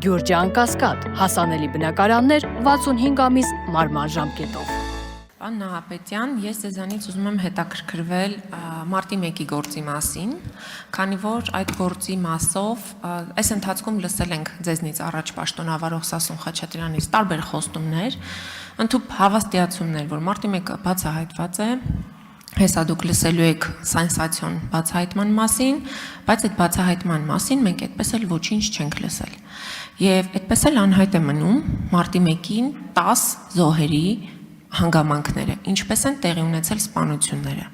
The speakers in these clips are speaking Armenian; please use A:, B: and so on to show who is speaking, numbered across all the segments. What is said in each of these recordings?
A: Գյուրջան Կասկադ, հասանելի բնակարաններ 65 ամիս մարման ժամկետով։
B: Պարոն Նահապետյան, ես ձեզանից ուզում եմ հետաքրքրվել մարտի 1-ի գործի մասին, քանի որ այդ գործի մասով այս ընթացքում լսել ենք ձեզնից առաջ պաշտոնավարող Սասուն Խաչատրյանից տարբեր խոստումներ, ընդհանուր հավաստիացումներ, որ մարտի 1-ը բացահայտված է, հեսա դուք լսելու եք սենսացիոն բացահայտման մասին, բայց այդ բացահայտման մասին մենք այդպես էլ ոչինչ չենք լսել։ Եվ այդպես էլ անհայտ է մնում մարտի 1-ին 10 զոհերի հանգամանքները, ինչպես են տեղի ունեցել սպանությունները։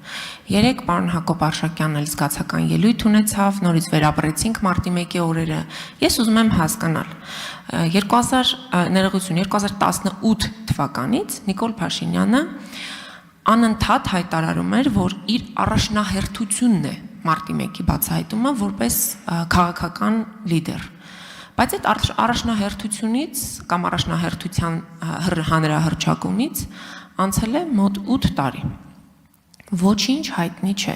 B: Երեկ պարոն Հակոբ Արշակյանն էլ զգացական ելույթ ունեցավ, նորից վերապրեցինք մարտի 1-ի օրերը։ Ես ուզում եմ հասկանալ, 2018 թվականից Նիկոլ Փաշինյանը անընդհատ հայտարարում էր, որ իր առաջնահերթությունն է մարտի 1-ի բացահայտումը որպես քաղաքական լիդեր։ Բայց այդ առաջնահերթությունից կամ առաջնահերթության հանրահռչակումից անցել է մոտ 8 տարի։ Ոչինչ հայտնի չէ։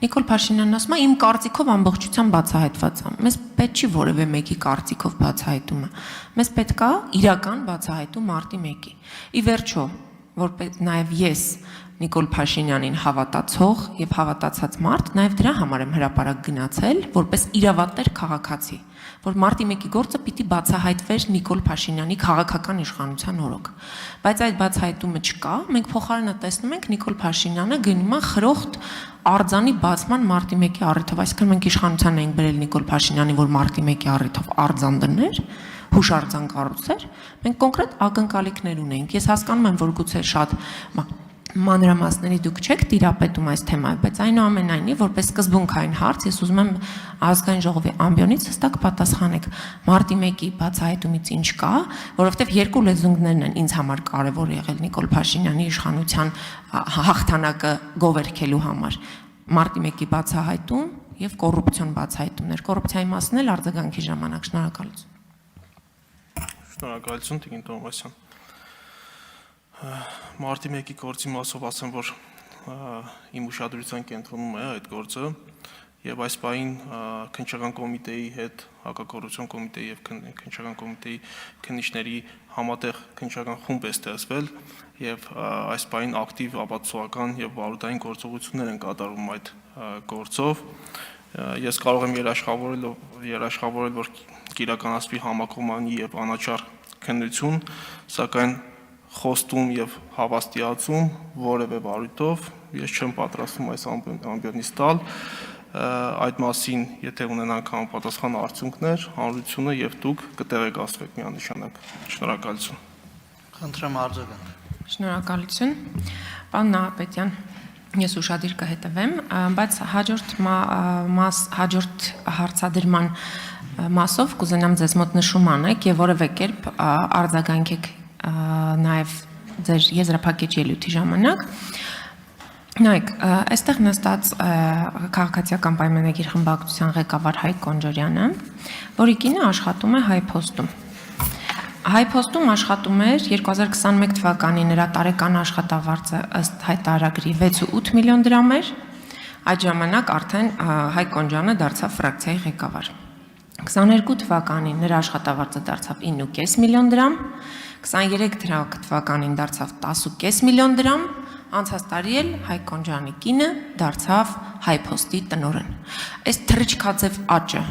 B: Նիկոլ Փաշինյանն ասում է, իմ կարծիքով ամբողջությամբ բացահայտված է։ Մեզ պետք չի որևէ մեկի կարծիքով բացահայտումը։ Մեզ պետք է իրական բացահայտում մարտի 1-ի։ Ի վերջո, որպես նաև ես Նիկոլ Փաշինյանին հավատացող եւ հավատացած մարդ, նաև դրա համար եմ հրապարակ գնացել, որպես իրավատեր քաղաքացի, որ մարտի 1-ի գործը պիտի բացահայտվեր Նիկոլ Փաշինյանի քաղաքական իշխանության օրոք։ Բայց այդ բացահայտումը չկա, մենք փոխարենը տեսնում ենք Նիկոլ Փաշինյանը գնում է խրոխտ արձանի բացման մարտի 1-ի առիթով, այսինքն մենք իշխանության էինք բերել Նիկոլ Փաշինյանի, որ մարտի 1-ի առիթով արձան դներ, հուշարձան կառուցեր, մենք կոնկրետ ակնկալիքներ ունենք։ Ես հասկանում եմ, որ գուցե շատ մանրամասների դուք չեք տիրապետում այս թեմայով, բայց այնուամենայնիվ, որպես սկզբունքային հարց, ես ուզում եմ ազգային ժողովի ամբիոնից հստակ պատասխանեք մարտի 1-ի բացահայտումից ինչ կա, որովհետև երկու լեզուններն են ինձ համար կարևոր եղել Նիկոլ Փաշինյանի իշխանության հաղթանակը գովերքելու համար։ Մարտի 1-ի բացահայտում եւ կոռուպցիոն բացահայտումներ։ Կոռուպցիայի մասն էլ արձագանքի ժամանակ։ Շնորհակալություն։
C: Շնորհակալություն, Տիկին Տոմասյան։ Մարտի 1-ի գործի մասով ասեմ, որ իմ ուշադրության կենտրոնում է այդ գործը եւ այս պահին քննչական կոմիտեի հետ, հակակոռուպցիոն կոմիտեի եւ քննչական կոմիտեի քննիչների համատեղ քննչական խումբ է ստեղծվել եւ այս պահին ակտիվ ապացուցողական եւ վարորդային գործողություններ են կատարվում այդ գործով։ Ես կարող եմ երաշխավորել, որ կիրականացվի համակողմանի եւ անաչառ քննություն, սակայն խոստում եւ հավաստիացում որևէ վարույթով ես չեմ պատրաստվում այս ամբիոնից տալ, այդ մասին եթե ունենանք համապատասխան արդյունքներ, հանրությունը եւ դուք կտեղեկացվեք միանշանակ։ Շնորհակալություն։
D: Խնդրեմ արձագանք։
B: Շնորհակալություն։ Պարոն Նահապետյան, ես ուշադիր կհետևեմ, բայց հաջորդ հարցադրման մասով կուզենամ ձեզ մոտ նշում անեք եւ որևէ կերպ արձագանքեք նաև ձեր եզրափակիչ ելույթի ժամանակ։ Նայեք, այստեղ նստած քաղաքացիական պայմանագիր խմբակցության ղեկավար Հայկ Կոնջորյանը, որի կինը աշխատում է Հայփոստում։ Հայփոստում աշխատում էր 2021 թվականի նրա տարեկան աշխատավարձը ըստ հայտարարագրի 6.8 միլիոն դրամ էր, այդ ժամանակ արդեն Հայկ Կոնջյանը դարձավ ֆրակցիայի ղեկավար։ 22 թվականին նրա աշխատավարձը դարձավ 9.5 միլիոն դրամ, 23 թվականին դարձավ 10.5 միլիոն դրամ, անցած տարի էլ Հայկ Կոնջյանի կինը դարձավ Հայփոստի տնօրեն։ Այս թռիչքաձև աճը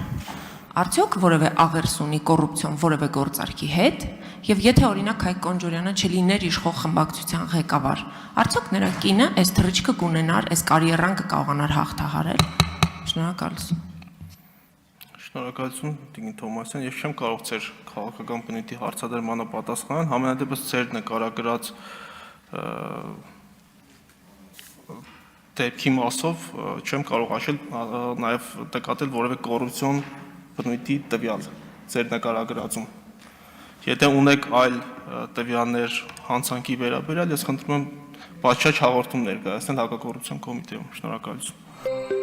B: արդյոք որևէ աղերս ունի կոռուպցիոն որևէ գործարքի հետ, եւ եթե օրինակ Հայկ Կոնջորյանը չլիներ իշխող խմբակցության ղեկավար, արդյոք նրա կինը այս թռիչքը կունենար, այս կարիերան կկարողանար հաղթահարել։ Շնորհակալություն։
C: Շնորհակալություն, Տիկին Թոմասյան, ես չեմ կարող ձեր քաղաքական բնույթի հարցադրմանը պատասխանել, համենայնդեպս ձեր նկարագրած դեպքի մասով չեմ կարող ասել նաև նկատել որևէ կոռուպցիոն բնույթի տվյալ ձեր նկարագրածում։ Եթե ունեք այլ տվյալներ հանցանքի վերաբերյալ, ես խնդրում եմ պատշաճ հաղորդում ներկայացնել հակակոռուպցիոն կոմիտեում։ Շնորհակալություն։